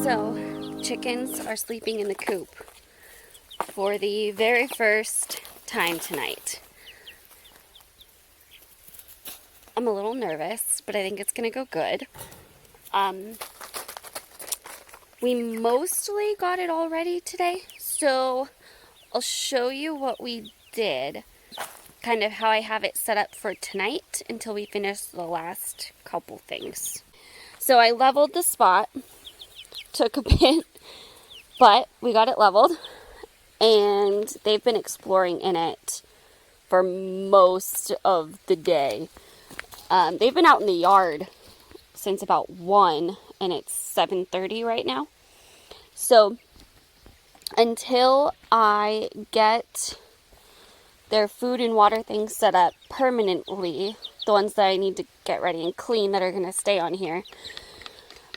So, chickens are sleeping in the coop for the very first time tonight. I'm a little nervous, but I think it's going to go good. We mostly got it all ready today, so I'll show you what we did, kind of how I have it set up for tonight until we finish the last couple things. So I leveled the spot, took a bit, but we got it leveled, and they've been exploring in it for most of the day. They've been out in the yard since about 1, and it's 7:30 right now. So until I get their food and water things set up permanently, the ones that I need to get ready and clean that are going to stay on here,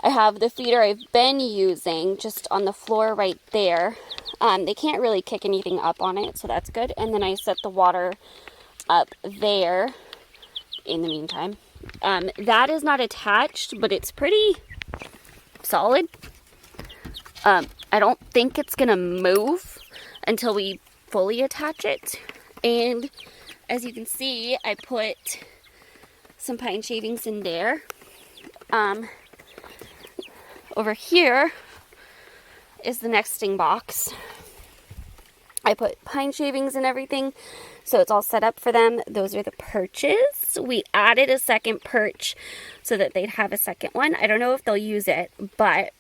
I have the feeder I've been using just on the floor right there. They can't really kick anything up on it, so that's good. And then I set the water up there in the meantime. That is not attached, but it's pretty solid. I don't think it's gonna move until we fully attach it. And as you can see, I put some pine shavings in there. Over here is the nesting box. I put pine shavings and everything, so it's all set up for them. Those are the perches. We added a second perch so that they'd have a second one. I don't know if they'll use it, but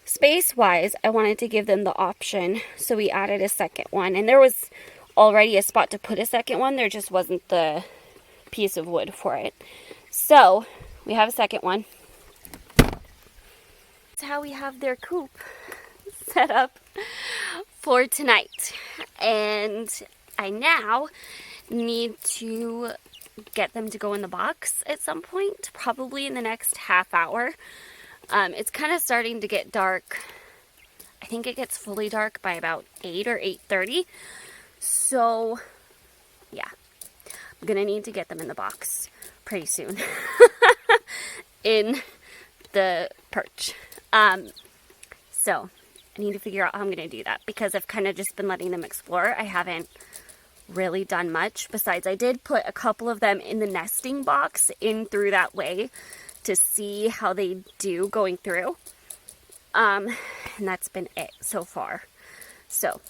space-wise, I wanted to give them the option, so we added a second one. And there was already a spot to put a second one. There just wasn't the piece of wood for it. So we have a second one. That's how we have their coop set up for tonight. And I now need to get them to go in the box at some point, probably in the next half hour. It's kind of starting to get dark. I think it gets fully dark by about 8 or 8:30. So, yeah, I'm gonna need to get them in the box pretty soon in the perch. So I need to figure out how I'm going to do that because I've kind of just been letting them explore. I haven't really done much. Besides, I did put a couple of them in the nesting box in through that way to see how they do going through. And that's been it so far. So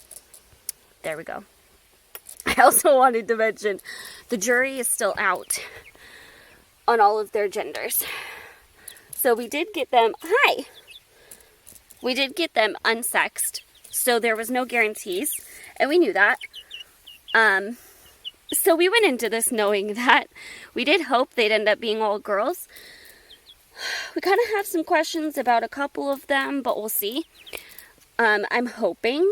there we go. I also wanted to mention the jury is still out on all of their genders. So we did get them, we did get them unsexed, so there was no guarantees, and we knew that. So we went into this knowing that we did hope they'd end up being all girls. We kind of have some questions about a couple of them, but we'll see. I'm hoping,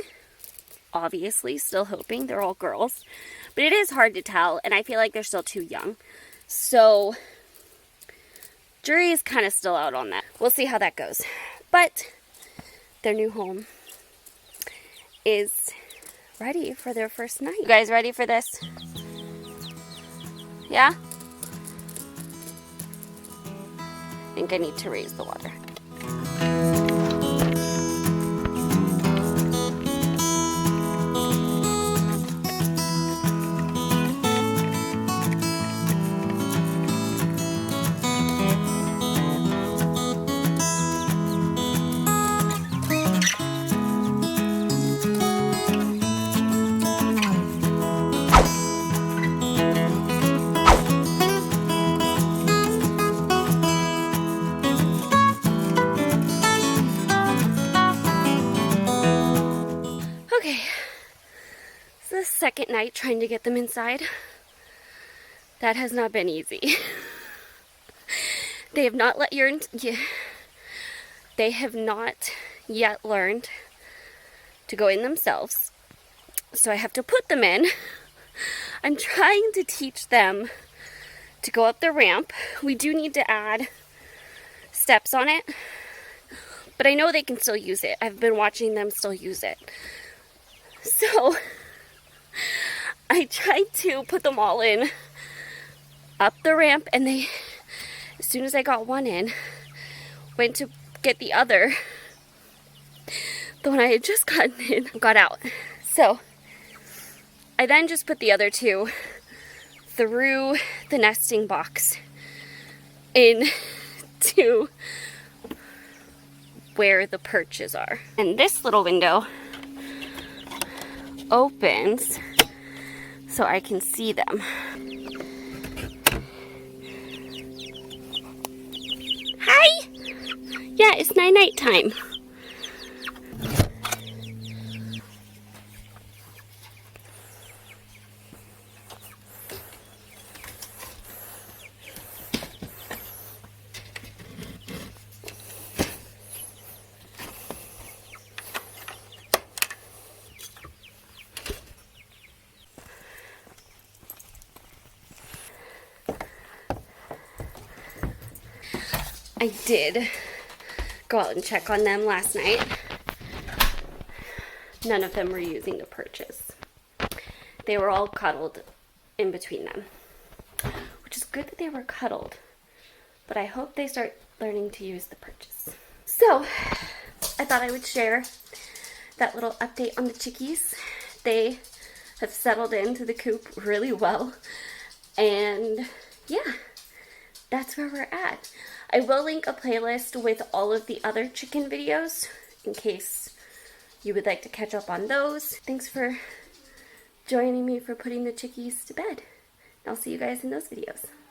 obviously, still hoping they're all girls, but it is hard to tell, and I feel like they're still too young. So jury is kind of still out on that. We'll see how that goes. But their new home is ready for their first night. You guys ready for this? Yeah? I think I need to raise the water. Second night trying to get them inside. That has not been easy. They have not yet learned to go in themselves. So I have to put them in. I'm trying to teach them to go up the ramp. We do need to add steps on it, but I know they can still use it. I've been watching them still use it. So I tried to put them all in up the ramp, and as soon as I got one in, went to get the other, the one I had just gotten in, got out. So I then just put the other two through the nesting box into where the perches are. And this little window opens so I can see them. Hi! Yeah, it's night time. I did go out and check on them last night. None of them were using the perches. They were all cuddled in between them, which is good that they were cuddled, but I hope they start learning to use the perches. So I thought I would share that little update on the chickies. They have settled into the coop really well, and yeah, that's where we're at. I will link a playlist with all of the other chicken videos in case you would like to catch up on those. Thanks for joining me for putting the chickies to bed. I'll see you guys in those videos.